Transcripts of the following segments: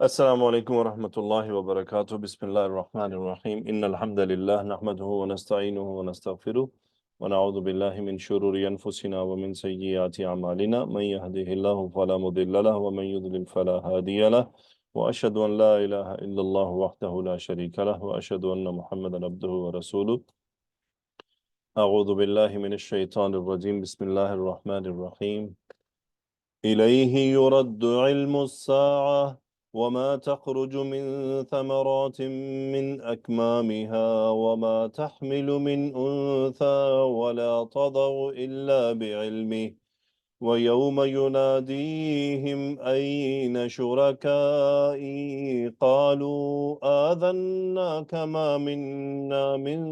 السلام علیکم ورحمۃ اللہ وبرکاتہ بسم اللہ الرحمن الرحیم ان الحمد للہ نحمده ونستعینه ونستغفره ونعوذ باللہ من شرور انفسنا ومن سیئات اعمالنا من يهده الله فلا مضل له ومن يضلل فلا هادي له واشهد ان لا الہ الا اللہ وحدہ لا شریک له واشهد ان محمدا عبده ورسوله اعوذ باللہ من الشیطان الرجیم بسم اللہ الرحمن الرحیم إليه يرد علم الساعة وما تخرج من ثمرات من أكمامها وما تحمل من أنثى ولا تضع إلا بعلمه ويوم يناديهم أين شركائي قالوا آذناك ما منا من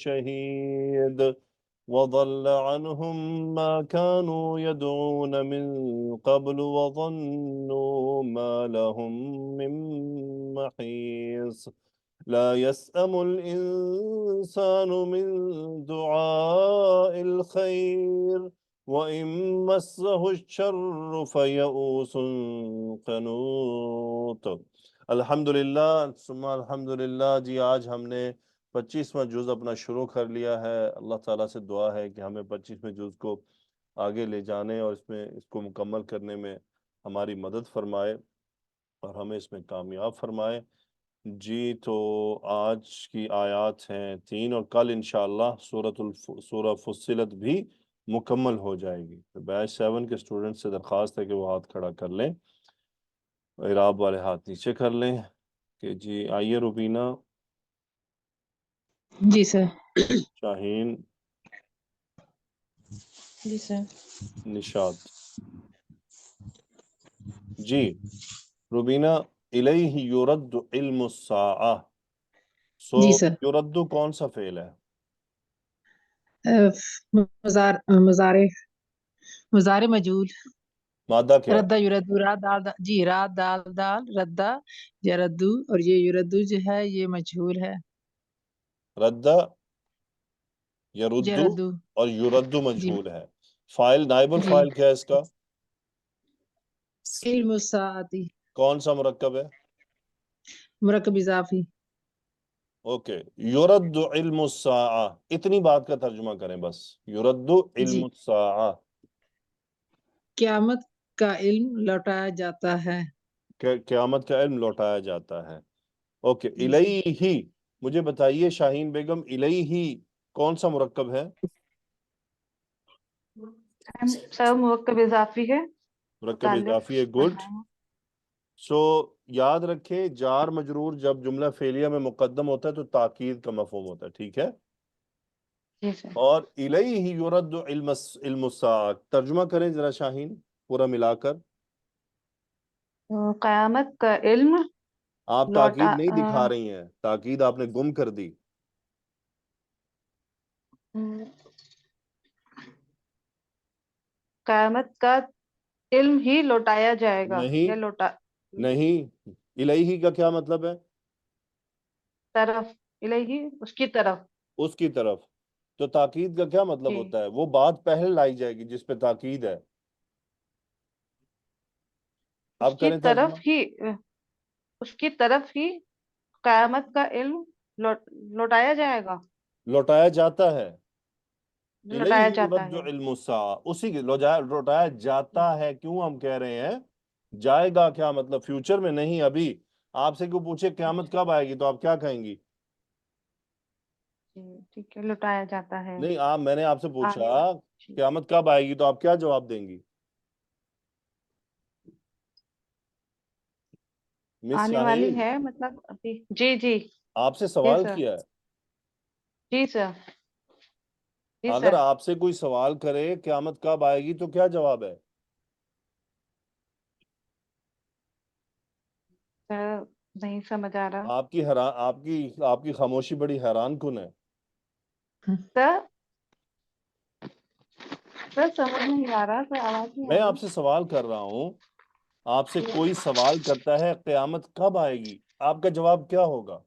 شهيد وضل عنهم ما كانوا يدعون من قبل وظنوا ما لهم من محيص لا يسأم الإنسان من دعاء الخير وَإِن مَّسَّهُ الشَّرُّ فَيَئُوسٌ قَنُوطٌ۔ الحمدللہ ثم الحمدللہ جی آج ہم نے 25واں جز اپنا شروع کر لیا ہے۔ اللہ تعالیٰ سے دعا ہے کہ ہمیں 25ویں جز کو آگے لے جانے اور اس کو مکمل کرنے میں ہماری مدد فرمائے اور ہمیں اس میں کامیاب فرمائے۔ جی تو آج کی آیات ہیں 3 اور کل انشاءاللہ سورہ فصلت بھی مکمل ہو جائے گی۔ بیچ 7 کے اسٹوڈنٹ سے درخواست ہے کہ وہ ہاتھ کھڑا کر لیں، اعراب والے ہاتھ نیچے کر لیں کہ جی آئیے روبینہ، جی سر۔ شاہین، جی سر۔ نشاد۔ جی روبینہ، الیہ یرد علم الساعہ، جی سر۔ یرد کون سا فعل ہے؟ مضارع مجهول۔ مادہ کیا ہے؟ ردہ یردو، را دال جی را دال دال ردہ یردو، اور یہ یردو جو ہے یہ مجهول ہے۔ ردہ یردو یردو اور یردو جی مجہول ہے۔ فائل، نائب جی۔ الفائل کیا ہے اس کا؟ علم الساعتی، کون سا مرکب ہے؟ مرکب اضافی۔ اوکے، یرد علم الساعہ، اتنی بات کا ترجمہ کریں بس، یرد علم جی، الساعہ، قیامت کا علم لوٹایا جاتا ہے۔ قیامت کا علم لوٹایا جاتا ہے۔ اوکے، جی سر۔ الیہ، مجھے بتائیے شاہین بیگم، الیہ کون سا مرکب ہے؟ سر مرکب اضافی ہے، مرکب متعلق اضافی ہے، گڈ۔ سو یاد رکھیں جار مجرور جب جملہ فعلیہ میں مقدم ہوتا ہے تو تاکید کا مفہوم ہوتا ہے، ٹھیک ہے؟ جی سر۔ اور الیہ یرد علم الساعہ، ترجمہ کریں ذرا شاہین پورا ملا کر۔ قیامت کا علم آپ تاکید لوٹا نہیں دکھا رہی ہیں، تاکید آپ نے گم کر دی۔ قیامت کا علم ہی لوٹایا جائے گا یا نہیں نہیں، الہی کا کیا مطلب ہے؟ طرف، الہی اس کی طرف۔ اس کی طرف، تو تاکید کا کیا مطلب جی، ہوتا ہے؟ وہ بات پہلے لائی جائے گی جس پہ تاکید ہے۔ اس اب کی کریں ترجمہ۔ طرف ہی، اس کی طرف ہی قیامت کا علم لوٹایا جائے گا، لوٹایا جاتا ہے، لوٹایا الیہ جاتا یرد ہے۔ علم الساعہ، اسی کی لوٹایا جاتا ہے۔ کیوں ہم کہہ رہے ہیں جائے گا؟ کیا مطلب؟ فیوچر میں نہیں، ابھی۔ آپ سے کوئی پوچھے قیامت کب آئے گی تو آپ کیا کہیں گی؟ جی ٹھیک ہے، لوٹایا جاتا ہے نہیں، میں نے آپ سے آنے پوچھا والی، قیامت کب آئے گی تو آپ کیا جواب دیں گی؟ مس آنے والی شاہین، ہے مطلب ابھی۔ جی جی آپ سے جی سوال سر، کیا ہے۔ جی سر، جی اگر سر۔ آپ سے کوئی سوال کرے قیامت کب آئے گی تو کیا جواب ہے؟ سر نہیں سمجھ آ رہا آپ کی خاموشی بڑی حیران کن ہے۔ سر، سر سمجھ نہیں آ رہا سر، آواز نہیں آ میں رہی۔ آپ سے سوال کر رہا ہوں، آپ سے کوئی سوال کرتا ہے قیامت کب آئے گی، آپ کا جواب کیا ہوگا؟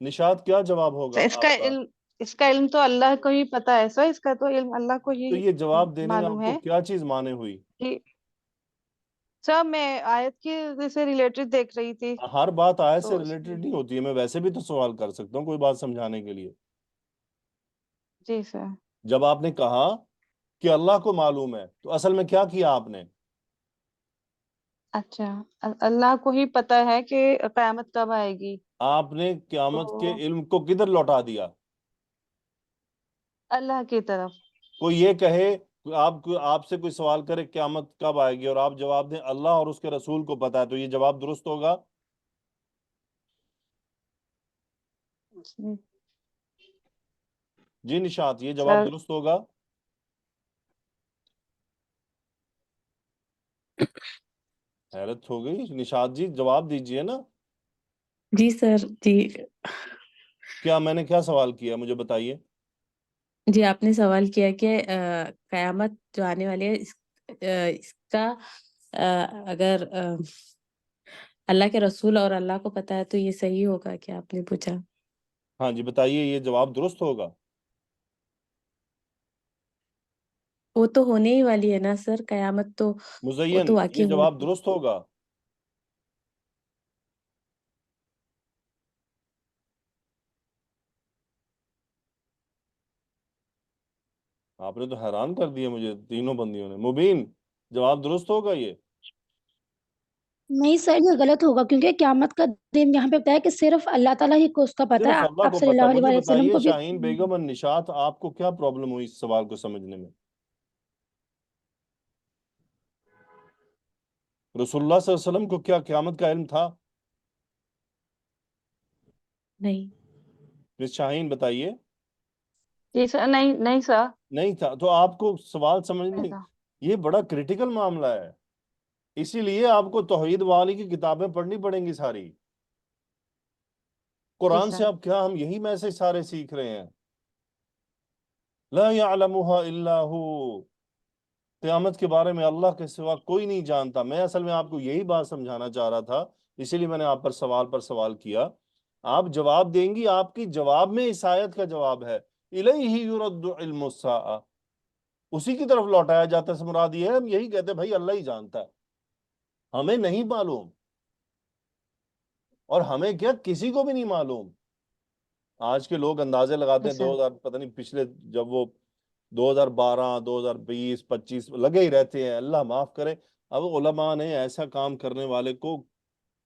نشاد کیا جواب سر ہوگا آپ کا؟ اس کا علم تو اللہ کو ہی پتا ہے سر، اس کا تو علم اللہ کو تو ہی یہ جواب دینے میں معلوم آپ کو ہے کیا چیز مانے ہوئی؟ کہ سر میں آیت کی سے ریلیٹڈ دیکھ رہی تھی ہر بات آیت سے تو اس ریلیٹڈ میں- نہیں ہوتی ہے، میں ویسے بھی تو سوال کر سکتا ہوں کوئی بات سمجھانے کے لیے۔ جی سر جب آپ نے کہا کہ اللہ کو معلوم ہے تو اصل میں کیا کیا آپ نے؟ اچھا اللہ کو ہی پتہ ہے کہ قیامت کب آئے گی، آپ نے قیامت کے تو علم کو کدھر لوٹا دیا؟ اللہ کی طرف۔ کوئی یہ کہے، آپ سے کوئی سوال کرے قیامت کب آئے گی اور آپ جواب دیں اللہ اور اس کے رسول کو پتا ہے، تو یہ جواب درست ہوگا؟ جی نشاط، یہ جواب سر درست ہوگا؟ حیرت ہو گئی نشاط جی، جواب دیجئے نا۔ جی سر جی کیا میں نے کیا سوال کیا مجھے بتائیے؟ جی آپ نے سوال کیا کہ قیامت جو آنے والی ہے اس کا اگر اللہ کے رسول اور اللہ کو پتا ہے تو یہ صحیح ہوگا کیا آپ نے پوچھا؟ ہاں جی بتائیے، یہ جواب درست ہوگا؟ وہ تو ہونے ہی والی ہے نا سر، قیامت تو وہ مزین، تو واقع یہ ہو جواب درست ہوگا؟ آپ نے تو حیران کر دیا مجھے تینوں بندیوں نے۔ مبین، جواب درست ہوگا یہ؟ نہیں سر، یہ غلط ہوگا کیونکہ قیامت کا دن یہاں پہ بتایا کہ صرف اللہ تعالیٰ ہی کو اس کا پتہ ہے۔ صرف اللہ آپ کو صلی پتا ہے۔ اللہ مجھے علیہ وسلم بتائیے کو بھی شاہین بیگم اور نشاط، آپ کو کیا پرابلم ہوئی اس سوال کو سمجھنے میں؟ رسول اللہ صلی اللہ علیہ وسلم کو کیا قیامت کا علم تھا؟ نہیں۔ مس شاہین بتائیے۔ جی سر نہیں نہیں سر نہیں تھا، تو آپ کو سوال سمجھنے، ایسا یہ بڑا کریٹیکل معاملہ ہے، اسی لیے آپ کو توحید والی کی کتابیں پڑھنی پڑیں گی ساری۔ جی قرآن سے سر اب کیا ہم یہی میسج سارے سیکھ رہے ہیں؟ لا يعلمها الا هو، قیامت کے بارے میں اللہ کے سوا کوئی نہیں جانتا۔ میں اصل میں آپ کو یہی بات سمجھانا چاہ رہا تھا، اسی لیے میں نے آپ پر سوال کیا۔ آپ جواب دیں گی، آپ کی جواب میں اس آیت کا جواب ہے الیہ یرد علم الساعہ، اسی کی طرف لوٹایا جاتا ہے۔ مراد یہ ہے، ہم یہی کہتے ہیں بھائی اللہ ہی جانتا ہے، ہمیں نہیں معلوم، اور ہمیں کیا کسی کو بھی نہیں معلوم۔ آج کے لوگ اندازے لگاتے ہیں، سر 2000 پتہ نہیں پچھلے جب وہ 2012 2020 25 لگے ہی رہتے ہیں، اللہ معاف کرے۔ اب علماء نے ایسا کام کرنے والے کو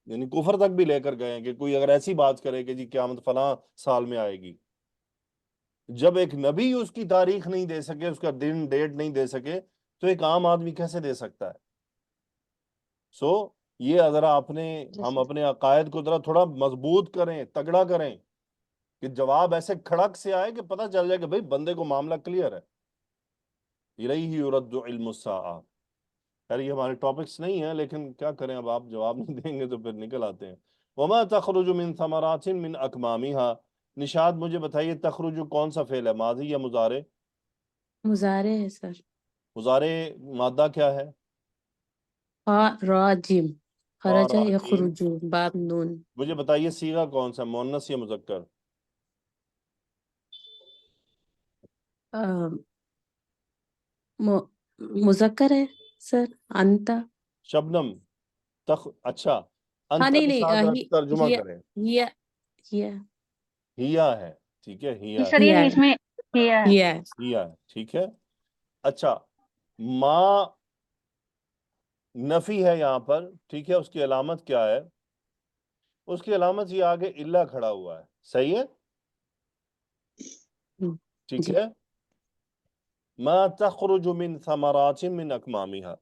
یعنی کفر تک بھی لے کر گئے ہیں کہ کوئی اگر ایسی بات کرے کہ جی قیامت فلاں سال میں آئے گی، جب ایک نبی اس کی تاریخ نہیں دے سکے، اس کا دن ڈیٹ نہیں دے سکے، تو ایک عام آدمی کیسے دے سکتا ہے؟ یہ ذرا جی ہم سر اپنے عقائد کو ذرا تھوڑا مضبوط کریں، تگڑا کریں، کہ جواب ایسے کھڑک سے آئے کہ پتہ چل جائے کہ بھئی بندے کو معاملہ کلیئر ہے۔ الیہ یرد علم الساعہ، خیر یہ ہمارے ٹاپکس نہیں ہیں، لیکن کیا کریں، اب آپ جواب نہیں دیں گے تو پھر نکل آتے ہیں۔ وما تخرج من ثمرات من اکمامها، نشاد مجھے بتائیے تخرج کون سا فعل ہے، ماضی یا مضارع؟ مضارع ہے سر۔ مضارع مادہ کیا ہے؟ راجم، خرج راجیم۔ یخرج، باب نون۔ مجھے بتائیے صیغہ کون سا، مؤنث یا مذکر؟ مذکر ہے سر، انتا۔ شبنم، اچھا، ہاں انت نہیں کے ساتھ نہیں، ترجمہ کریں۔ ہیا ہیا ہیا ہے، ٹھیک ہے، جی ہیا سر یہ ہیا اس میں کیا ہے ہیا ہیا ہے، ٹھیک ہے۔ اچھا، ما نفی ہے یہاں پر، ٹھیک ہے، اس کی علامت کیا ہے؟ اس کی علامت یہ آگے الا کھڑا ہوا ہے، صحیح ہے، ٹھیک جی ہے۔ ما تخرج من ثمرات من اکمامها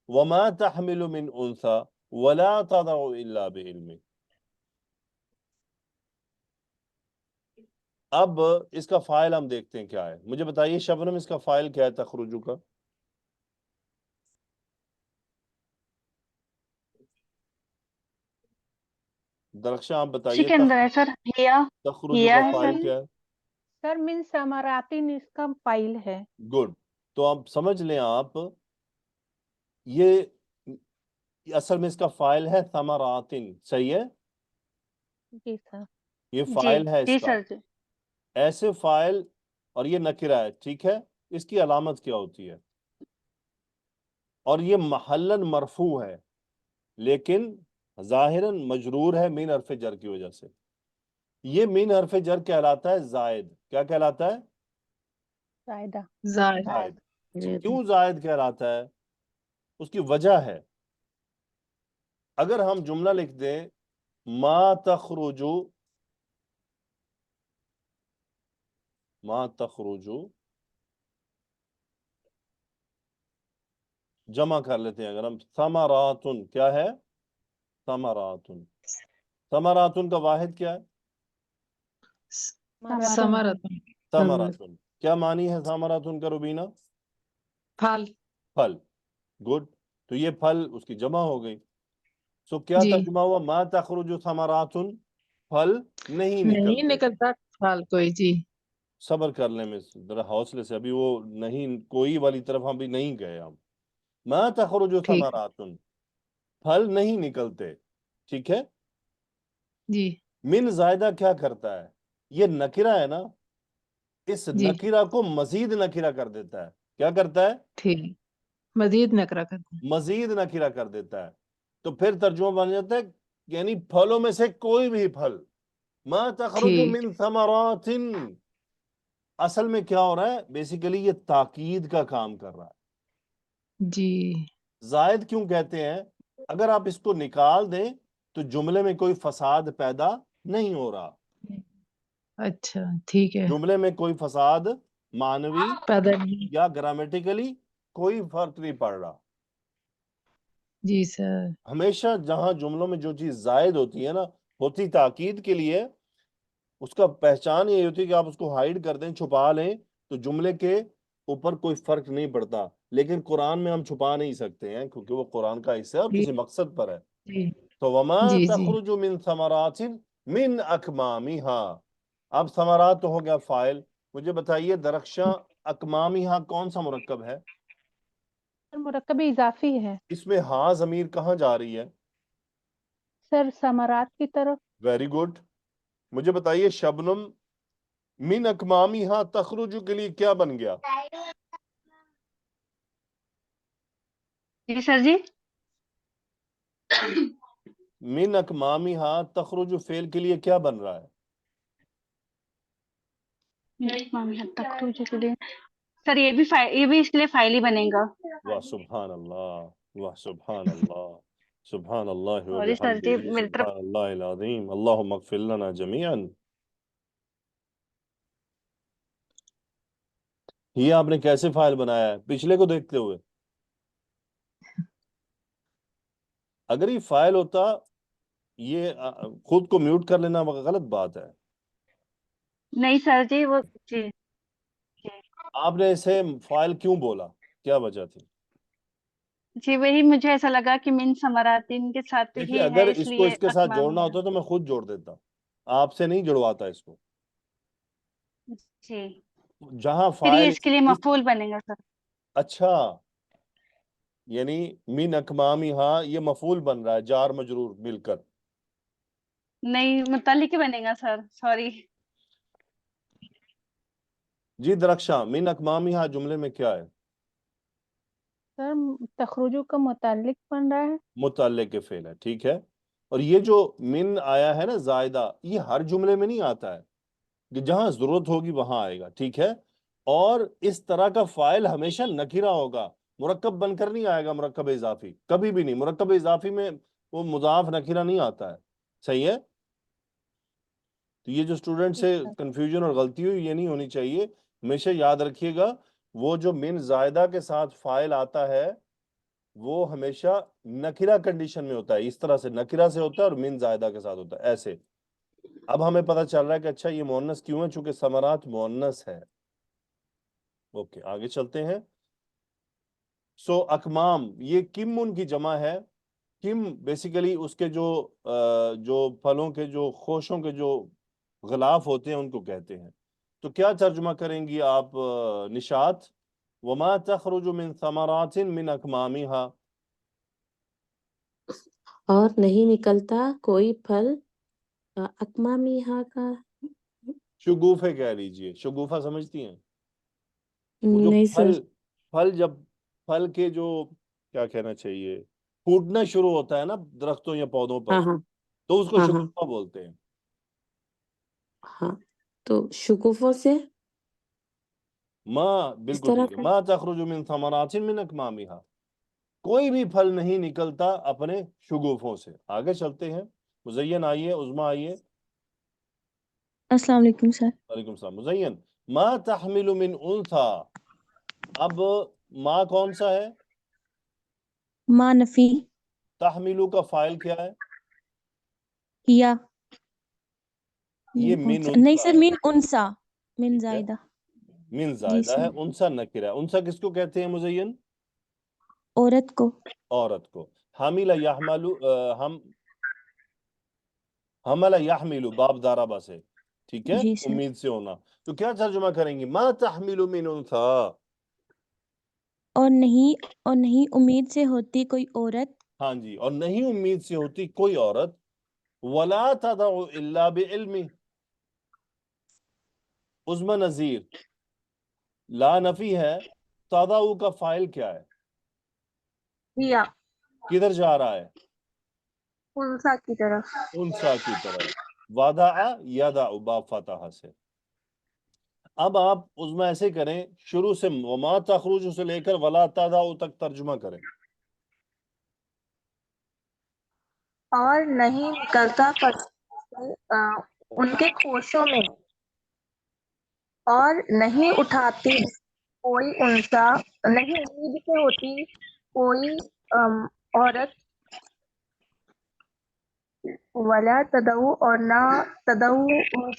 وما تحمل من انثى ولا تضع الا بعلمه۔ اب اس کا فاعل ہم دیکھتے ہیں کیا ہے، مجھے بتائیے شبنم اس کا فاعل کیا ہے تخرجو کا؟ درخشاں آپ اسی بتائیے کے اندر ہے سر تخرجو ہیا کا ہے فاعل سر کیا ہے؟ سر من ثمراتن اس کا فائل ہے۔ گڈ، تو آپ سمجھ لیں، آپ یہ اصل میں اس کا فاعل ہے ثمراتن، صحیح ہے، جی سر۔ یہ جی فاعل ہے اس جی کا، سر جی ایسے فاعل، اور یہ نکرہ ہے، ٹھیک ہے، اس کی علامت کیا ہوتی ہے؟ اور یہ محلن مرفوع ہے، لیکن ظاہراً مجرور ہے مین حرف جر کی وجہ سے. یہ مین حرف جر کہلاتا ہے زائد. کیا کہلاتا ہے؟ زائدہ. زائد. زائد. کیوں زائد کہلاتا ہے؟ اس کی وجہ ہے. اگر ہم جملہ لکھ دیں ما تخرجو، ما تخرجو، جمع کر لیتے ہیں اگر ہم ثمراتن، کیا ہے؟ ثمراتن. ثمراتن کا واحد کیا ہے؟ ثمرۃ. ثمراتن. کیا معنی ہے ثمراتن کا روبینہ؟ پھل. پھل. گڈ. تو یہ پھل اس کی جمع ہو گئی. سو کیا جی. ترجمہ ہوا؟ ما تخرج ثمراتن، پھل نہیں نہیں نکلتے. نکلتا پھل کوئی. جی. صبر کر لیں میں ذرا حوصلے سے، ابھی وہ نہیں کوئی والی طرف ہم بھی نہیں گئے. ہم ما تخرج ٹھیک. ثمراتن، پھل نہیں نکلتے. ٹھیک ہے. جی. من زائدہ کیا کرتا ہے؟ یہ نکرہ ہے نا، اس جی. نکرہ کو مزید نکرہ کر دیتا ہے. کیا کرتا ہے؟ ٹھیک. مزید نکرہ کرتے ہیں. مزید نکرہ کر دیتا ہے. تو پھر ترجمہ بن جاتا ہے یعنی پھلوں میں سے کوئی بھی پھل. ما تخرج ٹھیک. من ثمرات. اصل میں کیا ہو رہا ہے؟ بیسیکلی یہ تاکید کا کام کر رہا ہے. جی. زائد کیوں کہتے ہیں؟ اگر آپ اس کو نکال دیں تو جملے میں کوئی فساد پیدا نہیں ہو رہا. اچھا ٹھیک ہے. جملے میں کوئی فساد معنوی پیدا نہیں. یا گرامیٹیکلی کوئی فرق نہیں پڑ رہا. جی سر. ہمیشہ جہاں جملوں میں جو چیز زائد ہوتی ہے نا، ہوتی تاکید کے لیے، اس کا پہچان یہ ہوتی ہے کہ آپ اس کو ہائیڈ کر دیں، چھپا لیں تو جملے کے اوپر کوئی فرق نہیں پڑتا. لیکن قرآن میں ہم چھپا نہیں سکتے ہیں کیونکہ وہ قرآن کا حصہ ہے اور جی. کسی مقصد پر ہے. جی. تو وما جی. جی. تخرج من ثمرات من اکمامها. اب ثمرات تو ہو گیا فاعل. مجھے بتائیے درخشاں اکمامها کون سا مرکب ہے؟ مرکب اضافی ہے اس میں ہاں ضمیر کہاں جا رہی ہے؟ سر، ثمرات کی طرف. Very good. مجھے بتائیے شبنم من اکمامها تخرج کے لیے کیا بن گیا؟ جی سر جی. من اکمامها تخرج فعل کے لیے کیا بن رہا ہے؟ تخرج کے لیے سر یہ بھی اس کے لیے فائل ہی بنے گا. واہ سبحان اللہ، واہ سبحان اللہ، سبحان اللہ سوری سر جی، وبحمدہ، میری طرف. سبحان اللہ العظیم، اللہم اغفر لنا جمیعا. یہ آپ نے کیسے فائل بنایا ہے پچھلے کو دیکھتے ہوئے؟ اگر یہ فائل ہوتا، یہ خود کو میوٹ کر لینا غلط بات ہے. نہیں سر جی، وہ جی آپ نے اسے فائل کیوں بولا؟ کیا وجہ تھی؟ جی وہی مجھے ایسا لگا کہ من ثمراتن کے ساتھ دیکھیے ہی اگر ہے، اس اس کو لیے اس کے ساتھ جوڑنا اکمامیہ. ہوتا تو میں خود جوڑ دیتا، آپ سے نہیں جڑواتا اس کو. جی جہاں پھر یہ فائل اس کے لیے مفعول بنے گا سر. اچھا، یعنی من اکمامها یہ مفعول بن رہا ہے، جار مجرور مل کر. نہیں، متعلق ہی بنے گا سر، سوری. جی درخشاں من اکمامها جملے میں کیا ہے؟ سر، تخرجو کا متعلق بن رہا ہے. متعلق کے فعل ہے. ٹھیک ہے. اور یہ جو من آیا ہے نا زائدہ، یہ ہر جملے میں نہیں آتا ہے، کہ جہاں ضرورت ہوگی وہاں آئے گا. ٹھیک ہے. اور اس طرح کا فائل ہمیشہ نکرہ ہوگا، مرکب بن کر نہیں آئے گا. مرکب اضافی کبھی بھی نہیں. مرکب اضافی میں وہ مضاف نکرہ نہیں آتا ہے. صحیح ہے. تو یہ جو اسٹوڈنٹ سے کنفیوژن اور غلطی ہوئی یہ نہیں ہونی چاہیے. ہمیشہ یاد رکھیے گا وہ جو من زائدہ کے ساتھ فائل آتا ہے وہ ہمیشہ نکرہ کنڈیشن میں ہوتا ہے. اس طرح سے نکرہ سے ہوتا ہے اور من زائدہ کے ساتھ ہوتا ہے ایسے. اب ہمیں پتہ چل رہا ہے کہ اچھا یہ مؤنث کیوں ہے؟ چونکہ ثمرات مؤنث ہے. اوکے آگے چلتے ہیں. سو اکمام یہ کم ان کی جمع ہے. کم بیسیکلی اس کے جو پھلوں کے جو خوشوں کے جو غلاف ہوتے ہیں ان کو کہتے ہیں. تو کیا ترجمہ کریں گی آپ نشاط؟ وما تخرج من ثمرات من اکمامها. اور نہیں نکلتا کوئی پھل اکمامیہا کا. شگوفے کہہ لیجئے. شگوفہ سمجھتی ہیں؟ وہ جو نہیں سر. پھل جب پھل کے جو کیا کہنا چاہیے، پھوٹنا شروع ہوتا ہے نا درختوں یا پودوں پر, ہاں ہاں تو اس کو ہاں ہاں شگوفہ بولتے ہیں. ہاں تو شکوفوں سے ماں اس بالکل طرح ٹھیک ہے. ما تخرج من ثمرات من اکمامها, کوئی بھی پھل نہیں نکلتا اپنے شگوفوں سے. آگے چلتے ہیں. مزین آئیے, عظما آئیے. السلام علیکم سر. وعلیکم السلام. مزین ما تحمل من انثى, اب ما کون سا ہے؟ ما نفی تحملو کا فائل کیا ہے؟ یا یہ من من انسا نہیں انثى سر ہے. من انسا من ٹھیک ہے, زائدہ. من جی زائدہ ہے. سر انثى نکرہ ہے. انثى کس کو کہتے ہیں مزین؟ عورت کو. عورت کو. حامل یحمل, ہم حمل یحمل باب داربہ سے, ٹھیک ہے, جی سر. امید سے ہونا. تو کیا ترجمہ کریں گے؟ ما تحمل من انثى, اور نہیں امید سے ہوتی کوئی عورت. ہاں جی, اور نہیں امید سے ہوتی کوئی عورت. ولا تدع الا بعلمہ, عظما نظیر لا نفی ہے. تدع کا فائل کیا ہے؟ یا کدھر جا رہا ہے؟ انسا کی طرف. انثى کی طرف. وضع یضع باب فتح سے. اب آپ عظما ایسے کریں, شروع سے وما تخرج سے لے کر ولا تدع تک ترجمہ کریں. اور نہیں نکلتا ان کے کوشوں میں, اور نہیں اٹھاتی کوئی انسا, نہیں امید سے ہوتی کوئی عورت. ولا تدعو, اور نہ تدعو,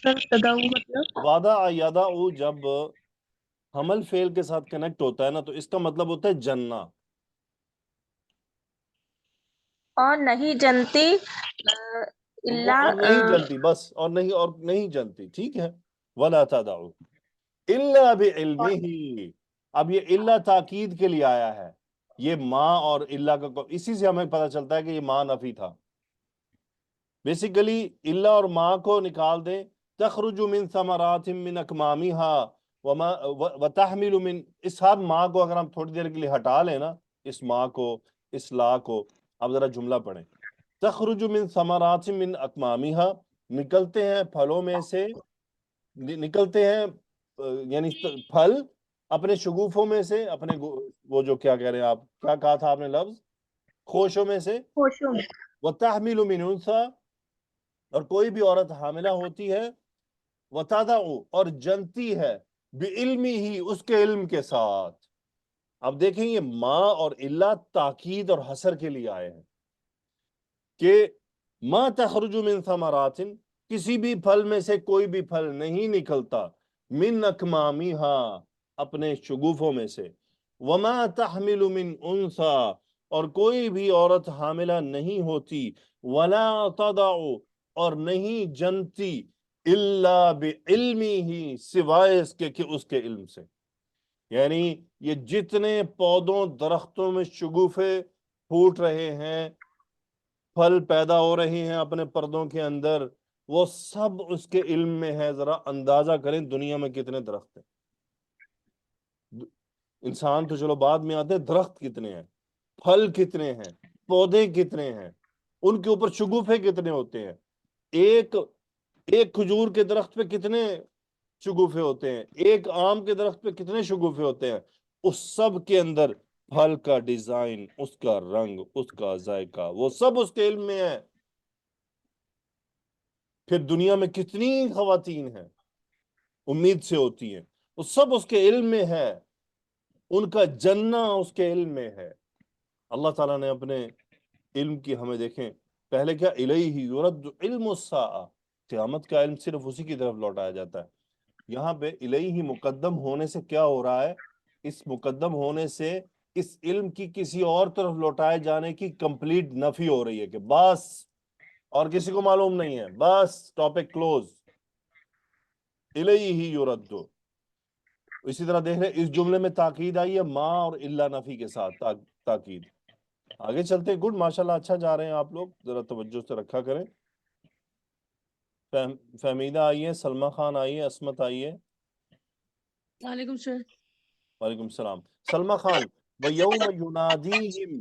سر تدعو مطلب وضع یضع جب حمل فعل کے ساتھ کنیکٹ ہوتا ہے نا, تو اس کا مطلب ہوتا ہے جننا. اور نہیں جنتی اور نہیں جنتی, بس, اور نہیں جنتی, ٹھیک ہے. ولا تدع الا بعلمہ, اب یہ الا تاکید کے لیے آیا ہے. یہ ماں اور الا کا, اسی سے ہمیں پتہ چلتا ہے کہ یہ ماں نفی تھا. بیسیکلی الا اور ماں کو نکال دیں. تخرج من ثمرات من اکمامها وتحمل من, اس ہر ماں کو اگر ہم تھوڑی دیر کے لیے ہٹا لیں نا, اس ماں کو, اس لا کو, اب ذرا جملہ پڑھیں. تخرج من ثمرات من اکمامها, نکلتے ہیں پھلوں میں سے, نکلتے ہیں یعنی پھل اپنے شگوفوں میں سے, اپنے وہ جو کیا کہہ رہے ہیں آپ, کیا کہا تھا آپ نے لفظ, خوشوں میں سے. خوشوں میں. وتحمل من انثى, اور کوئی بھی عورت حاملہ ہوتی ہے. وتدع, اور جنتی ہے. بعلمہ, اس کے علم کے ساتھ. اب دیکھیں یہ ما اور الا تاکید اور حصر کے لیے آئے ہیں کہ ما تخرج من ثمرات, کسی بھی پھل میں سے کوئی بھی پھل نہیں نکلتا. من اکمامها, اپنے شگوفوں میں سے. وما تحمل من انثى, اور کوئی بھی عورت حاملہ نہیں ہوتی. ولا تضع, اور نہیں جنتی. الا بعلمہ, سوائے اس کے کہ اس کے علم سے. یعنی یہ جتنے پودوں درختوں میں شگوفے پھوٹ رہے ہیں, پھل پیدا ہو رہے ہیں اپنے پردوں کے اندر, وہ سب اس کے علم میں ہے. ذرا اندازہ کریں دنیا میں کتنے درخت ہیں. انسان تو چلو بعد میں آتے ہیں, درخت کتنے ہیں, پھل کتنے ہیں, پودے کتنے ہیں, ان کے اوپر شگوفے کتنے ہوتے ہیں. ایک کھجور کے درخت پہ کتنے شگوفے ہوتے ہیں, ایک آم کے درخت پہ کتنے شگوفے ہوتے ہیں. اس سب کے اندر پھل کا ڈیزائن, اس کا رنگ, اس کا ذائقہ, وہ سب اس کے علم میں ہے. پھر دنیا میں کتنی خواتین ہیں امید سے ہوتی ہیں, وہ سب اس کے علم میں ہے. ان کا جننا اس کے علم میں ہے. اللہ تعالیٰ نے اپنے علم کی ہمیں دیکھیں, پہلے کیا, الیہ یرد علم الساعہ, قیامت کا علم صرف اسی کی طرف لوٹایا جاتا ہے. یہاں پہ الیہ مقدم ہونے سے کیا ہو رہا ہے, اس مقدم ہونے سے اس علم کی کسی اور طرف لوٹائے جانے کی کمپلیٹ نفی ہو رہی ہے کہ بس اور کسی کو معلوم نہیں ہے, بس ٹاپک کلوز. الیہ یرد. اسی طرح دیکھ رہے اس جملے میں تاکید آئی ہے ما اور الا نفی کے ساتھ, تاکید. آگے چلتے, گڈ, ماشاءاللہ اچھا جا رہے ہیں آپ لوگ, ذرا توجہ سے رکھا کریں. فہمیدہ آئیے, سلمہ خان آئیے, عصمت آئیے. وعلیکم سر. وعلیکم السلام. سلمہ خان, وَيَوْمَ يُنَادِيهِمْ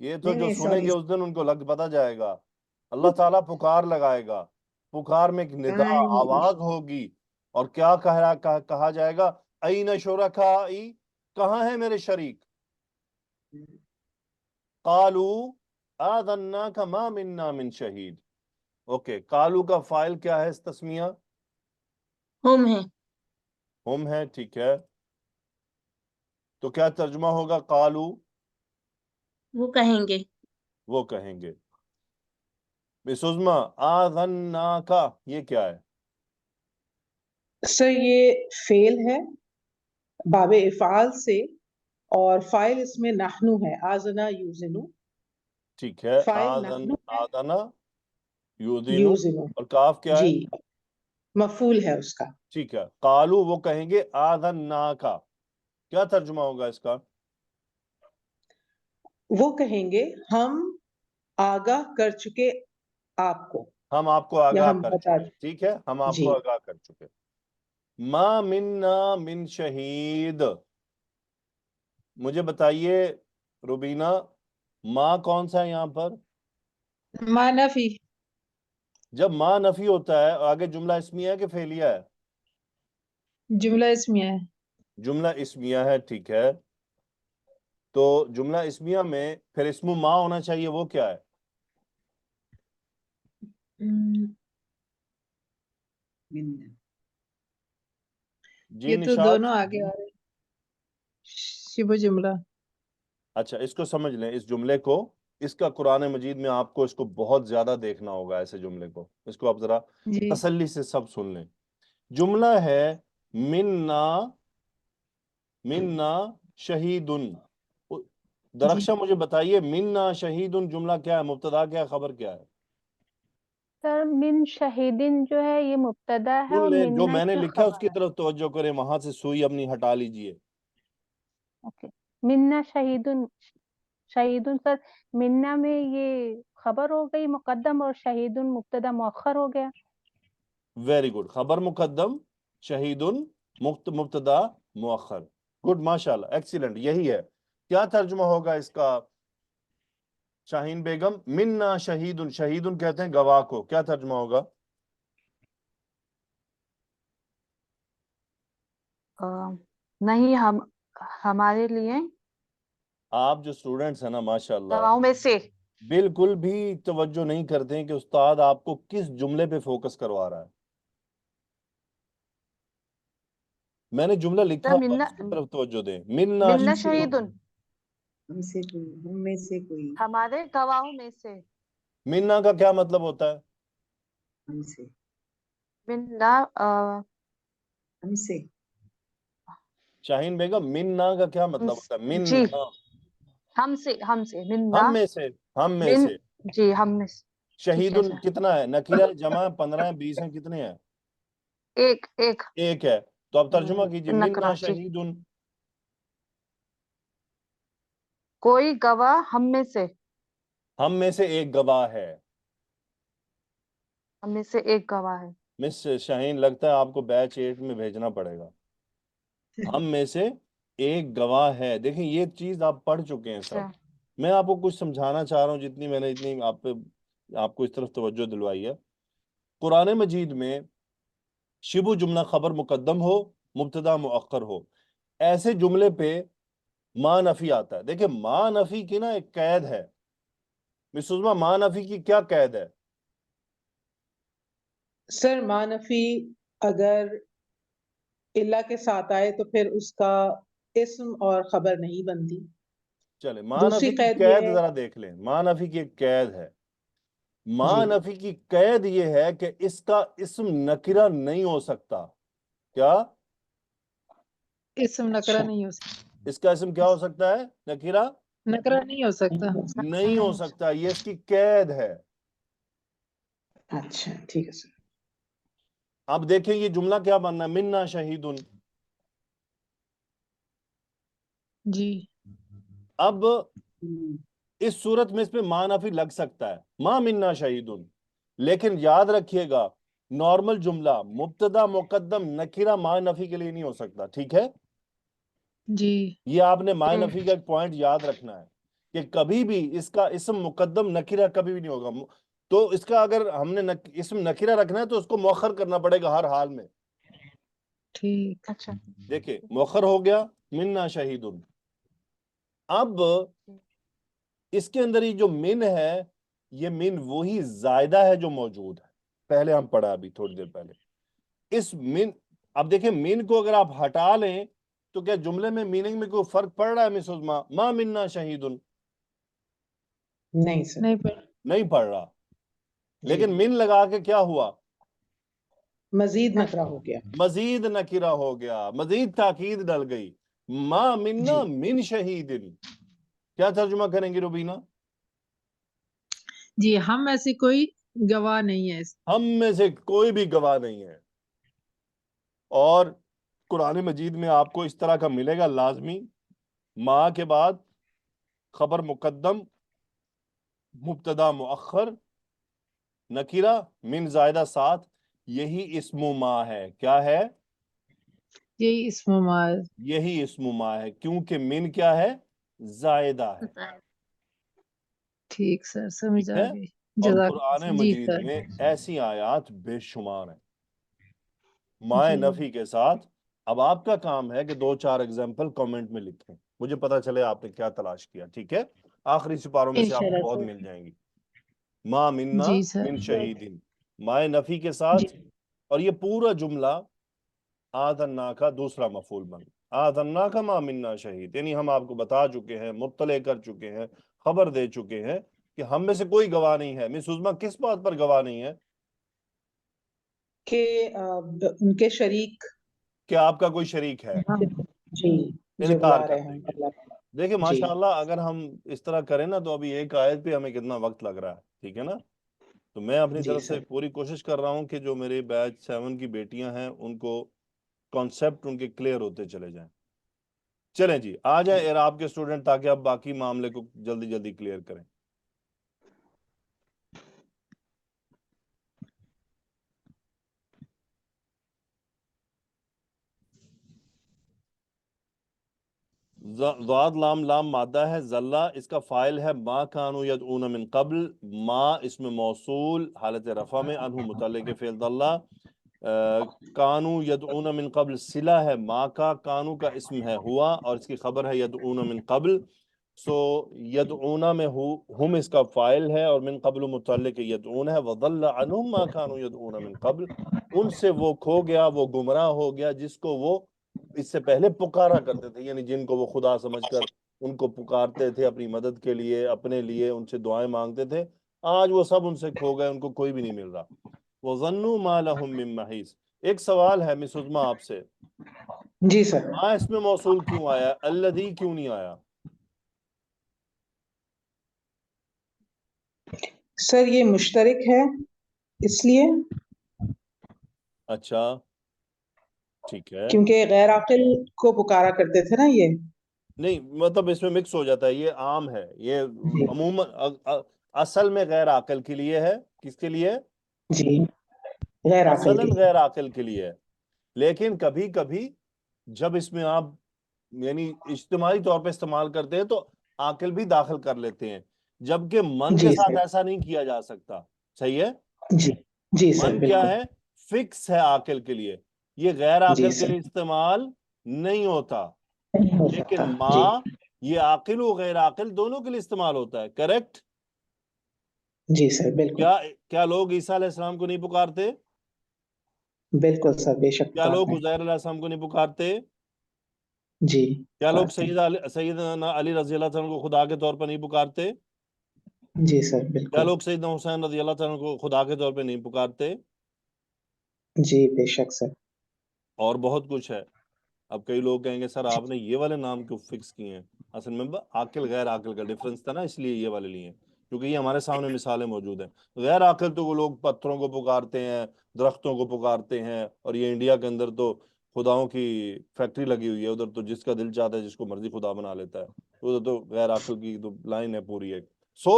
یہ تو نہیں جو نہیں سنیں سوری گے اس دن ان کو لگ پتا جائے گا. اللہ تعالیٰ پکار لگائے گا, پکار میں ایک ندا کہاں ہے آواز ہوگی, اور کیا کہا جائے گا, این شرکائی, کہاں ہے میرے شریک؟ قالوا آذناک ما منا من شہید. اوکے, قالو کا فائل کیا ہے اس تسمیہ؟ ہم ہیں. ہم ہے, ٹھیک ہے. تو کیا ترجمہ ہوگا قالو؟ وہ کہیں گے. وہ کہیں گے. مس عظمیٰ, آذناکا یہ کیا ہے؟ سر یہ فعل ہے باب افعال سے، اور فائل اس میں نحنو ہے، آزنا یوزنو. ٹھیک ہے, فائل نحنو ہے، آذنا یوذنو, یوزنو اور کاف کیا ہے؟ جی مفعول ہے اس کا. ٹھیک ہے, قالو وہ کہیں گے آذناکا, کیا ترجمہ ہوگا اس کا؟ وہ کہیں گے ہم آگاہ کر چکے آپ کو، ہم آپ کو یا آگاہ ہم کر بتا چکے. ٹھیک ہے, ہم آپ جی. کو آگاہ کر چکے. ما منا من شہید, مجھے بتائیے روبینہ, ما کون سا ہے یہاں پر؟ ما نفی. جب ما نفی ہوتا ہے آگے جملہ اسمیہ ہے کہ فعلیہ ہے؟ جملہ اسمیہ ہے. جملہ اسمیہ ہے, ٹھیک ہے. تو جملہ اسمیہ میں پھر اسم ما ہونا چاہیے, وہ کیا ہے؟ جی یہ تو نشاط. دونوں آگے آ رہے ہیں. شبہ جملہ. اچھا, اس کو سمجھ لیں, اس جملے کو, اس کا قرآن مجید میں آپ کو اس کو بہت زیادہ دیکھنا ہوگا, ایسے جملے کو, اس کو آپ ذرا جی تسلی سے سب سن لیں. جملہ ہے مننا شہیدن. درخشاں مجھے بتائیے مننا شہیدن جملہ کیا ہے, مبتدا کیا ہے, خبر کیا ہے؟ سر من شہیدن جو ہے یہ مبتدا ہے سن اور لیں, جو مننا میں نے اس کا لکھا ہے اس خبر کی ہے. طرف توجہ کریں, وہاں سے سوئی اپنی ہٹا لیجئے. اوکے, مننا شہیدن, شہیدن سر مننا میں یہ خبر ہو گئی مقدم اور شہیدن مبتدا مؤخر ہو گیا. ویری گڈ, خبر مقدم, شہیدن مبتدا مؤخر. گڈ, ماشاءاللہ, ایکسیلنٹ, یہی ہے. کیا ترجمہ ہوگا اس کا شاہین بیگم؟ مننا شہیدن, شہیدن کہتے ہیں گواہ کو, کیا ترجمہ ہوگا؟ نہیں ہمارے لیے آپ جو اسٹوڈنٹس ہیں نا ماشاءاللہ گواہوں میں سے. بالکل بھی توجہ نہیں کرتے ہیں کہ استاد آپ کو کس جملے پہ فوکس کروا رہا ہے. میں نے جملہ لکھا ہوا ہے, اس کی طرف توجہ دیں. مننا مننا شہیدن, شہیدن ہم سے کوئی، ہم میں سے کوئی، ہمارے گواہوں میں سے. مننا کا کیا مطلب ہوتا ہے؟ ہم سے، مننا ہم سے، شاہین بیگم مننا کا کیا مطلب ہوتا ہے؟ جی مننا, ہم سے مننا ہم میں سے, ہم میں من سے. جی ہم میں سے. ٹھیک ہے شہیدن سر. کتنا ہے؟ نکیرہ ہے, جمع ہے, 15 ہیں, 20 ہیں, کتنے ہیں؟ ایک ایک ہے. تو اب ترجمہ کیجئے, نکرہ مننا جی. شہیدن. کوئی گواہ ہم میں سے، ہم میں سے ایک گواہ ہے. ہم میں سے ایک گواہ ہے. مس شاہین, لگتا ہے آپ کو بیچ 8 میں بھیجنا پڑے گا. ہم میں سے ایک گواہ ہے. دیکھیں یہ چیز آپ پڑھ چکے ہیں سب. میں آپ کو کچھ سمجھانا چاہ رہا ہوں, جتنی میں نے اتنی آپ کو اس طرف توجہ دلوائی ہے. قرآن مجید میں شبہ جملہ خبر مقدم ہو, مبتدا مؤخر ہو, ایسے جملے پہ ما نفی آتا ہے. دیکھیں ما نفی کی نا ایک قید ہے. مس عظمیٰ, ما نفی کی کیا قید ہے؟ سر مانفی اگر اللہ کے ساتھ آئے تو پھر اس کا اسم اور خبر نہیں بنتی. چلے, ما دوسری نفی کی قید یہ قید ہے ذرا دیکھ لیں. ما نفی کی ایک قید ہے. ما جی نفی کی قید یہ ہے کہ اس کا اسم نکرہ نہیں ہو سکتا. کیا اسم نکرہ نہیں ہو سکتا. اس کا اسم کیا ہو سکتا ہے؟ نکرہ نکرہ نہیں ہو سکتا. نہیں ہو سکتا. یہ اس کی قید ہے. اچھا ٹھیک ہے سر. اب دیکھیں یہ جملہ کیا بننا ہے, مننا شہیدن. جی اب اس صورت میں اس پہ ما نفی لگ سکتا ہے, ما مننا شہیدن, لیکن یاد رکھیے گا نارمل جملہ مبتدا مقدم نکرہ ما نفی کے لیے نہیں ہو سکتا. ٹھیک ہے, جی یہ آپ نے ما نفی کا ایک پوائنٹ یاد رکھنا ہے. کہ کبھی بھی اس کا اسم مقدم نکرہ کبھی بھی نہیں ہوگا. تو اس کا اگر ہم نے اسم نکرہ رکھنا ہے تو اس کو مؤخر کرنا پڑے گا ہر حال میں. ٹھیک. اچھا دیکھیں مؤخر ہو گیا منا شہید. اب اس کے اندر یہ جو من ہے یہ من وہی زائدہ ہے جو موجود ہے. پہلے ہم پڑھا ابھی تھوڑی دیر پہلے. اس من اب دیکھیں من کو اگر آپ ہٹا لیں تو کیا جملے میں میننگ میں کوئی فرق پڑ رہا ہے مس عظما؟ ما منا شہید نہیں سر. نہیں پڑھ. نہیں پڑ رہا. جی لیکن من لگا کے کیا ہوا؟ مزید نکرہ ہو گیا. مزید نکرہ ہو گیا, مزید تاکید ڈل گئی. ما منا جی من شہید. کیا ترجمہ کریں گی روبینہ؟ جی ہم میں سے کوئی گواہ نہیں ہے. ہم میں سے کوئی بھی گواہ نہیں ہے. اور قرآن مجید میں آپ کو اس طرح کا ملے گا لازمی, ما کے بعد خبر مقدم مبتدا مؤخر نکرہ من زائدہ ساتھ. یہی اسم ما ہے. کیا ہے؟ یہی اسم ما. یہی اسم ما ہے کیونکہ من کیا ہے؟ زائدہ ہے. ٹھیک سر سمجھ ٹھیک آ ہے. گئی. اور جزاک. قرآن جی مجید سر. میں ایسی آیات بے شمار ہیں مائے جی نفی کے ساتھ. اب آپ کا کام ہے کہ 2-4 ایگزامپل کامنٹ میں لکھیں, مجھے پتا چلے آپ نے کیا تلاش کیا. ٹھیک ہے, آخری سپاروں میں سے آپ کو انشاءاللہ بہت سر. مل جائیں گی. ما منا جی سر. من شہیدین, مائے نفی کے جی ساتھ. اور یہ پورا جملہ آذنا کا دوسرا مفعول بن آذنا کا ما منا شہید, یعنی ہم آپ کو بتا چکے ہیں, مطلع کر چکے ہیں, خبر دے چکے ہیں کہ ہم میں سے کوئی گواہ نہیں ہے. مس عظما کس بات پر گواہ نہیں ہے؟ کہ ان کے شریک کہ آپ کا کوئی شریک ہے. جی انکار جھٹلا کر رہے ہیں دیں گے. اللہ. دیکھیں جی ماشاءاللہ اگر ہم اس طرح کریں نا تو ابھی ایک آیت پہ ہمیں کتنا وقت لگ رہا ہے. ٹھیک ہے نا. تو میں اپنی جی طرف سے سر. پوری کوشش کر رہا ہوں کہ جو میرے بیچ 7 کی بیٹیاں ہیں ان کو کانسیپٹ ان کے کلیئر ہوتے چلے جائیں. چلیں جی آ جائیں اعراب کے سٹوڈنٹ تاکہ آپ باقی معاملے کو جلدی جلدی کلیئر کریں. ضاد لام لام مادہ ہے. ذلہ اس کا فائل ہے. ما کانوا یدعون من قبل, ما اسم موصول حالت رفع میں, انہو متعلق فعل ضلہ. کانو یدعون من قبل صلہ ہے ما کا, کانو کا اسم ہے ہوا اور اس کی خبر ہے یدعون من قبل. سو یدعون میں ہم اس کا فائل ہے اور من قبل متعلق یدعون ہے. وضل عنہم ما کانوا یدعون من قبل, ان سے وہ کھو گیا, وہ گمراہ ہو گیا جس کو وہ اس سے پہلے پکارا کرتے تھے, یعنی جن کو وہ خدا سمجھ کر ان کو پکارتے تھے اپنی مدد کے لیے, اپنے لیے ان سے دعائیں مانگتے تھے. آج وہ سب ان سے کھو گئے, ان کو کوئی بھی نہیں مل رہا. وَظَنُّوا مَا لَهُم مِّن مَّحِيصٍ. ایک سوال ہے مس عظما آپ سے, جی سر. ما اس میں موصول کیوں آیا, الذی کیوں نہیں آیا؟ سر یہ مشترک ہے اس لیے, اچھا ٹھیک ہے. کیونکہ غیر عاقل کو پکارا کرتے تھے نا یہ. نہیں مطلب اس میں مکس ہو جاتا ہے, یہ عام ہے, یہ جی عموماً اصل میں غیر عاقل کے لیے ہے. کس کے لیے؟ جی غیر عاقل اصلاً کے لیے. غیر عاقل کے لیے ہے. لیکن کبھی کبھی جب اس میں آپ یعنی اجتماعی طور پہ استعمال کرتے ہیں تو عاقل بھی داخل کر لیتے ہیں, جبکہ من کے جی ساتھ سر. ایسا نہیں کیا جا سکتا. صحیح ہے. جی جی سر من کیا بالکل. ہے؟ فکس ہے عاقل کے لیے, یہ غیر جی عاقل کے سر لیے استعمال نہیں ہوتا. نہیں ہو لیکن سکتا. ما جی یہ عاقل و غیر عاقل دونوں کے لیے استعمال ہوتا ہے. کریکٹ. جی سر بالکل. کیا لوگ عیسیٰ علیہ السلام کو نہیں پکارتے؟ بالکل سر بے شک کیا لوگ پکارتے ہیں. عزیر علیہ السلام کو نہیں پکارتے؟ جی کیا لوگ پکارتے ہیں. سیدنا علی رضی اللہ عنہ کو خدا کے طور پر نہیں پکارتے؟ جی سر کیا بالکل. لوگ سیدنا حسین رضی اللہ عنہ کو خدا کے طور پہ نہیں پکارتے؟ جی بے شک سر. اور بہت کچھ ہے. اب کئی لوگ کہیں گے سر آپ نے یہ والے نام کیوں فکس کیے ہیں؟ اصل میں عاقل غیر عاقل کا ڈیفرنس تھا نا, اس لیے یہ والے لیے ہیں, کیونکہ یہ ہمارے سامنے مثالیں موجود ہیں. غیر عاقل تو وہ لوگ پتھروں کو پکارتے ہیں, درختوں کو پکارتے ہیں, اور یہ انڈیا کے اندر تو خداؤں کی فیکٹری لگی ہوئی ہے, ادھر تو جس کا دل چاہتا ہے جس کو مرضی خدا بنا لیتا ہے. ادھر تو غیر عاقل کی تو لائن ہے پوری ایک. سو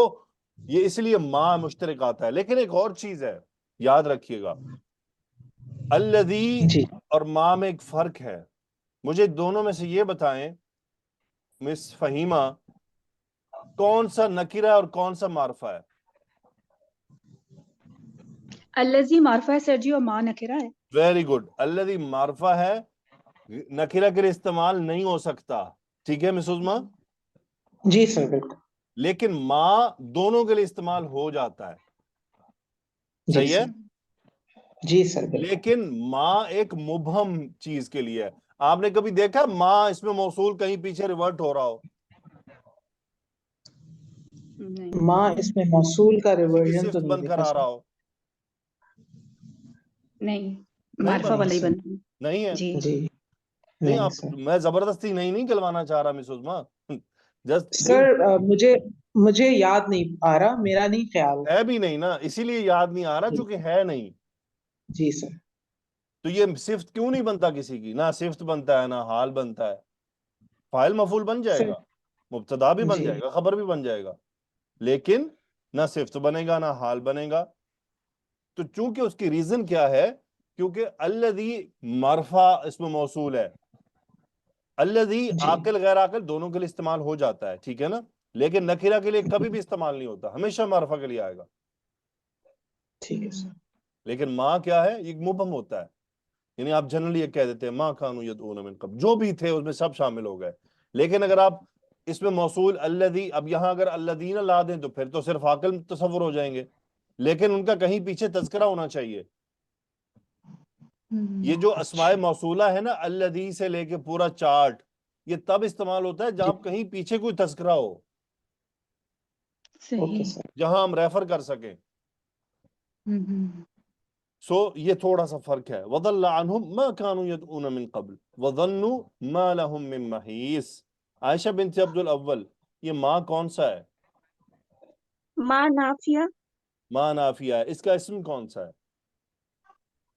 یہ اس لیے ما مشترک آتا ہے. لیکن ایک اور چیز ہے, یاد رکھیے گا, الذی جی اور ما میں ایک فرق ہے. مجھے دونوں میں سے یہ بتائیں مس فہیمہ کون سا نکرہ ہے اور کون سا معرفہ ہے؟ الذی معرفہ ہے سر جی اور ما نکرہ ہے. Very good. الذی معرفہ ہے، نکرہ کے لیے استعمال نہیں ہو سکتا، ٹھیک ہے مس عظما؟ جی سر بالکل. لیکن ما دونوں کے لیے استعمال ہو جاتا ہے، جی صحیح ہے؟ سر. جی سر بالکل. لیکن ما ایک مبہم چیز کے لیے ہے. آپ نے کبھی دیکھا ما اس میں موصول کہیں پیچھے ریورٹ ہو رہا ہو؟ ماں اس میں موصول کا کسی کی ریورژن تو صفت نہیں بن کر دیکھا آ سر. رہا ہو؟ نہیں نہیں معرفہ بنتا، والا ہی سر. بنتا ہے. نہیں ہے. جی جی نہیں نہیں آپ، سر. میں زبردستی نہیں کلوانا چاہ رہا مس عظما، جسٹ سر مجھے یاد نہیں آ رہا، میرا نہیں خیال. ہے بھی نہیں نا، اسی لیے یاد نہیں آ رہا چونکہ ہے نہیں. جی سر. تو یہ صفت کیوں نہیں بنتا کسی کی؟ نہ صفت بنتا ہے نہ حال بنتا ہے. فاعل مفعول بن جائے سر گا، مبتدا بھی بن جی جائے گا، خبر بھی بن جائے گا، لیکن نہ صفت بنے گا نہ حال بنے گا. تو چونکہ اس کی ریزن کیا ہے؟ کیونکہ الذی معرفہ اسم موصول ہے. الذی جی عاقل غیر عاقل دونوں کے لیے استعمال ہو جاتا ہے، ٹھیک ہے نا؟ لیکن نکرہ کے لیے کبھی بھی استعمال نہیں ہوتا، ہمیشہ معرفہ کے لیے آئے گا. ٹھیک ہے سر. لیکن ما کیا ہے؟ یہ مبہم ہوتا ہے، یعنی آپ جنرلی یہ کہہ دیتے ہیں ما کانوا یدعون من قبل، جو بھی تھے اس میں سب شامل ہو گئے. لیکن اگر آپ اس میں موصول الذی، اب یہاں اگر الذین لا دیں تو پھر تو صرف عاقل تصور ہو جائیں گے، لیکن ان کا کہیں پیچھے تذکرہ ہونا چاہیے. یہ جو اسماء موصولہ ہے نا، الذی سے لے کے پورا چارٹ، یہ تب استعمال ہوتا ہے جہاں کہیں پیچھے کوئی تذکرہ ہو، اوکے صحیح. سر. جہاں ہم ریفر کر سکیں. سو یہ تھوڑا سا فرق ہے. وَضَلَّ عَنْهُمْ مَا كَانُوا يَدْعُونَ مِن قَبْلِ وَظَنُّوا مَا لَهُم مِّن مَّحِيصٍ. عائشہ بنت عبد الاول، یہ ماں کون سا ہے؟ ماں نافیہ. ماں نافیہ ہے. اس کا اسم کون سا ہے؟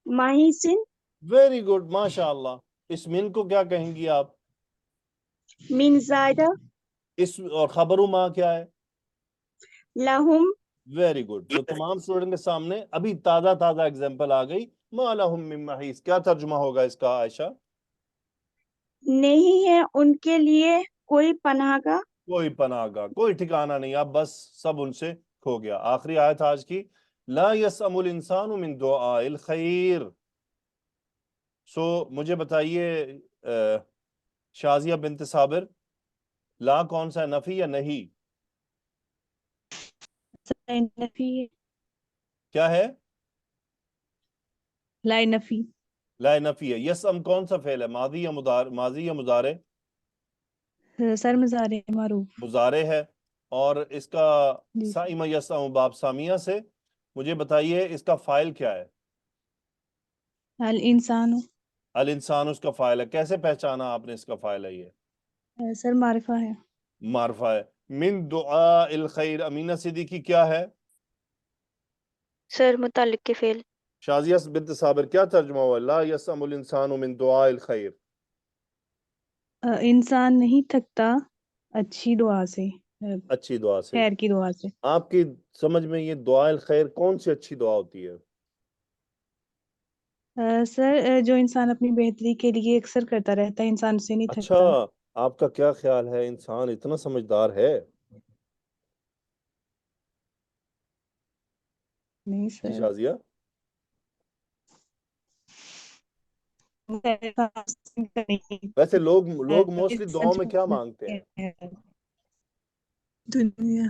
ماہیسن. ویری گڈ، ماشاء اللہ. اس من کو کیا کہیں گی آپ؟ من زائدہ. اس اور خبر ماں کیا ہے؟ لہم. Very good. تو تمام اسٹوڈنٹ کے سامنے ابھی تازہ اگزامپل آ گئی. ما لہم من محیص، کیا ترجمہ ہوگا اس کا عائشہ؟ نہیں ہے ان کے لیے کوئی پناہ گاہ. کوئی پناہ گاہ، کوئی ٹھکانہ نہیں. اب بس سب ان سے کھو گیا. آخری آیت آج کی، لا یسأم الانسان من دعاء الخیر. سو مجھے بتائیے شازیہ بنت صابر، لا کون سا ہے، نفی یا نہیں؟ نفی. کیا ہے؟ لا نفی. لا نفی ہے. یسأم کون سا فعل ہے، ماضی یا مضارع؟ سر مضارع معروف. مضارع ہے. اور اس کا جی سر. سائمہ یسأم باب سامیہ سے، مجھے بتائیے اس کا فاعل کیا ہے؟ الانسان. الانسان اس کا فاعل ہے. کیسے پہچانا آپ نے اس کا فاعل ہے؟ یہ سر معرفہ ہے. معرفہ ہے. من دعاء الخیر، امینہ صدیقی کیا ہے؟ سر متعلق کے فعل. شازیہ بنت صابر کیا ترجمہ ہوا؟ لا یسأم الانسان من دعاء الخیر. انسان نہیں تھکتا اچھی دعا سے، اچھی دعا سے. خیر کی دعا سے. آپ کی سمجھ میں یہ دعاء الخیر کون سی اچھی دعا ہوتی ہے؟ سر جو انسان اپنی بہتری کے لیے اکثر کرتا رہتا ہے، انسان سے نہیں اچھا، تھکتا. آپ کا کیا خیال ہے، انسان اتنا سمجھدار ہے؟ نہیں جی سر. شازیہ. ویسے لوگ موسٹلی دعاؤں میں کیا مانگتے ہیں؟ دنیا،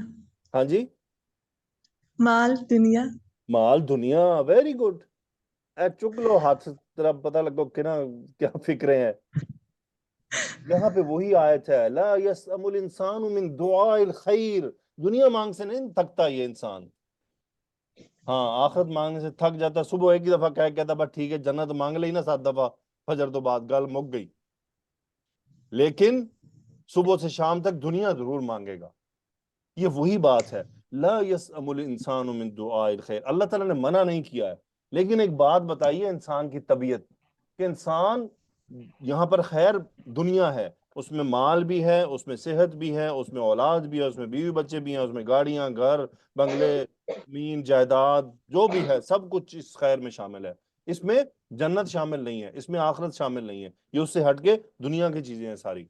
ہاں جی، مال، دنیا. مال دنیا. Very good. چک لو ہاتھ طرح پتہ لگو کہ نا کیا فکریں ہیں. یہاں پہ وہی آیت ہے، لا یسأم الانسان من دعاء الخیر. دنیا مانگ سے نہیں تھکتا یہ انسان. ہاں، آخرت مانگنے سے تھک جاتا. صبح ایک ہی دفعہ کہتا بس ٹھیک ہے جنت مانگ لئی نا 7 دفعہ فجر تو بعد، گل مک گئی. لیکن صبح سے شام تک دنیا ضرور مانگے گا. یہ وہی بات ہے، لا یسأم الانسان من دعاء الخیر. اللہ تعالیٰ نے منع نہیں کیا ہے، لیکن ایک بات بتائیے انسان کی طبیعت کہ انسان یہاں پر خیر دنیا ہے، اس میں مال بھی ہے، اس میں صحت بھی ہے، اس میں اولاد بھی ہے، اس میں بیوی بچے بھی ہیں، اس میں گاڑیاں، گھر، بنگلے، زمین، جائیداد جو بھی ہے سب کچھ اس خیر میں شامل ہے. اس میں جنت شامل نہیں ہے، اس میں آخرت شامل نہیں ہے. یہ اس سے ہٹ کے دنیا کی چیزیں ہیں ساری.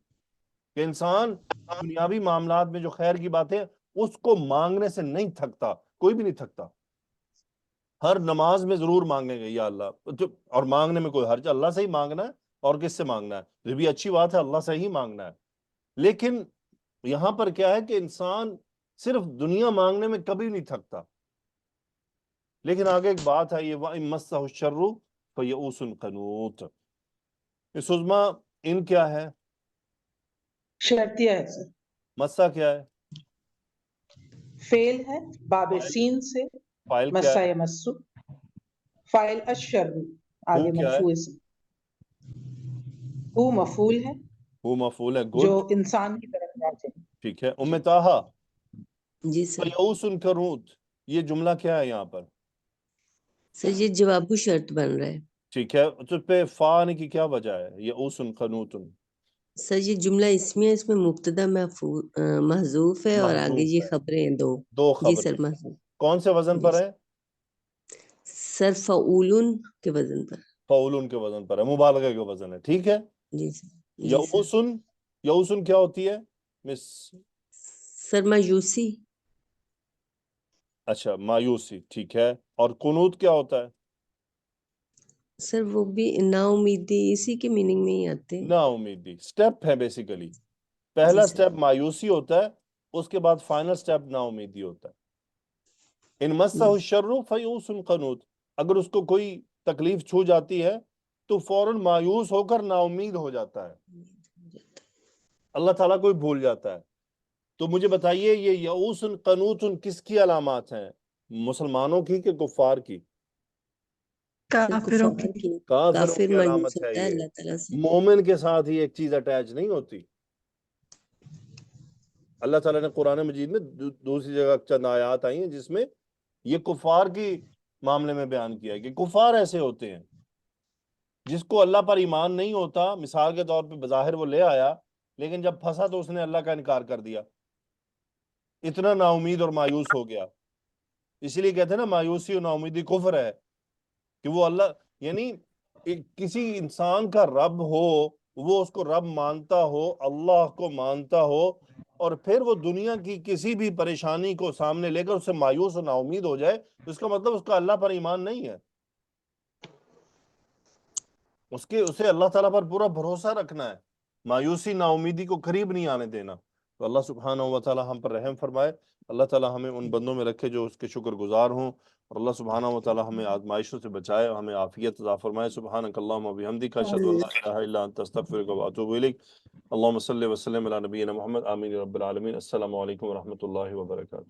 کہ انسان دنیاوی معاملات میں جو خیر کی باتیں اس کو مانگنے سے نہیں تھکتا، کوئی بھی نہیں تھکتا. ہر نماز میں ضرور مانگیں گے یا اللہ، اور مانگنے میں کوئی حرج، اللہ سے ہی مانگنا ہے اور کس سے مانگنا ہے، یہ بھی اچھی بات ہے، اللہ سے ہی مانگنا ہے. لیکن یہاں پر کیا ہے کہ انسان صرف دنیا مانگنے میں کبھی نہیں تھکتا. لیکن آگے ایک بات ہے، یہ وَإِن مَسَّهُ الشَّرُّ فَيَئُوسٌ قَنُوطٌ. اس عظما ان کیا ہے؟ شرطیہ ہے سر، مسا کیا ہے؟ فعل ہے باب سین سے، فائل کیا مسا ہے؟ یمسو، فاعل الشر، آگے کیا ہے؟ مرفوع سے، وہ مفعول ہے وہ مفعول ہے. جو گڈ، انسان کی طرف راجع ہے. ٹھیک ہے. طٰہٰ جی سر. فَيَئُوسٌ قَنُوطٌ، یہ جملہ کیا ہے یہاں پر؟ سر یہ جواب شرط بن رہا ہے. ٹھیک ہے. تو پہ فا آنے کی کیا وجہ ہے؟ یئوسٌ قنوط. سر یہ جملہ اسمیہ ہے، اس میں مبتدا محذوف ہے اور آگے محذوف یہ ہے، خبریں ہیں دو. دو جی خبریں. سر محذوف. کون سے وزن جی پر ہے؟ سر فعولن کے وزن پر. فعولن کے وزن پر ہے، مبالغہ کے وزن ہے. ٹھیک ہے. جی سر. جی سر. یئوسن، یئوسن کیا ہوتی ہے مس؟ سر مایوسی. اچھا مایوسی، ٹھیک ہے. اور قنوط کیا ہوتا ہے؟ سر وہ بھی نا امیدی، اسی کے میننگ میں ہی آتے ہیں. نا امیدی. سٹیپ ہے بیسیکلی. پہلا جی سر. سٹیپ مایوسی ہوتا ہے، اس کے بعد فائنل سٹیپ نا امیدی ہوتا ہے. ان مسہ الشر فیئوس قنوط، اگر اس کو کوئی تکلیف چھو جاتی ہے تو فوراً مایوس ہو کر نا امید ہو جاتا ہے، اللہ تعالیٰ کو بھول جاتا ہے. تو مجھے بتائیے یہ یئوس قنوط کس کی علامات ہیں؟ مسلمانوں کی کہ کفار کی؟ کافروں کی. کافروں کافر کی مایوس علامت ہے ہوتا ہے یہ. اللہ تعالیٰ سے. مومن کے ساتھ ہی ایک چیز اٹیچ نہیں ہوتی. اللہ تعالیٰ نے قرآن مجید میں دوسری جگہ چند آیات آئی ہیں جس میں یہ کفار کی معاملے میں بیان کیا ہے کہ کفار ایسے ہوتے ہیں جس کو اللہ پر ایمان نہیں ہوتا. مثال کے طور پہ بظاہر وہ لے آیا، لیکن جب پھنسا تو اس نے اللہ کا انکار کر دیا، اتنا نا امید اور مایوس ہو گیا. اسی لیے کہتے ہیں نا مایوسی اور نا امیدی کفر ہے، کہ وہ اللہ، یعنی کسی انسان کا رب ہو، وہ اس کو رب مانتا ہو، اللہ کو مانتا ہو، اور پھر وہ دنیا کی کسی بھی پریشانی کو سامنے لے کر اس سے مایوس اور نا امید ہو جائے، تو اس کا مطلب اس کا اللہ پر ایمان نہیں ہے. اسے اللہ تعالیٰ پر پورا بھروسہ رکھنا ہے، مایوسی نا امیدی کو قریب نہیں آنے دینا. تو اللہ سبحانہ و تعالیٰ ہم پر رحم فرمائے. اللہ تعالیٰ ہمیں ان بندوں میں رکھے جو اس کے شکر گزار ہوں، اور اللہ سبحانہ و تعالیٰ ہمیں آزمائشوں سے بچائے اور ہمیں عافیت عطا فرمائے. سبحانک اللہم و بحمدک، اشہد ان لا الہ الا انت، استغفرک و اتوب الیک. اللہم صلی وسلم علی نبینا محمد. آمین رب العالمین. السلام علیکم و رحمۃ اللہ وبرکاتہ.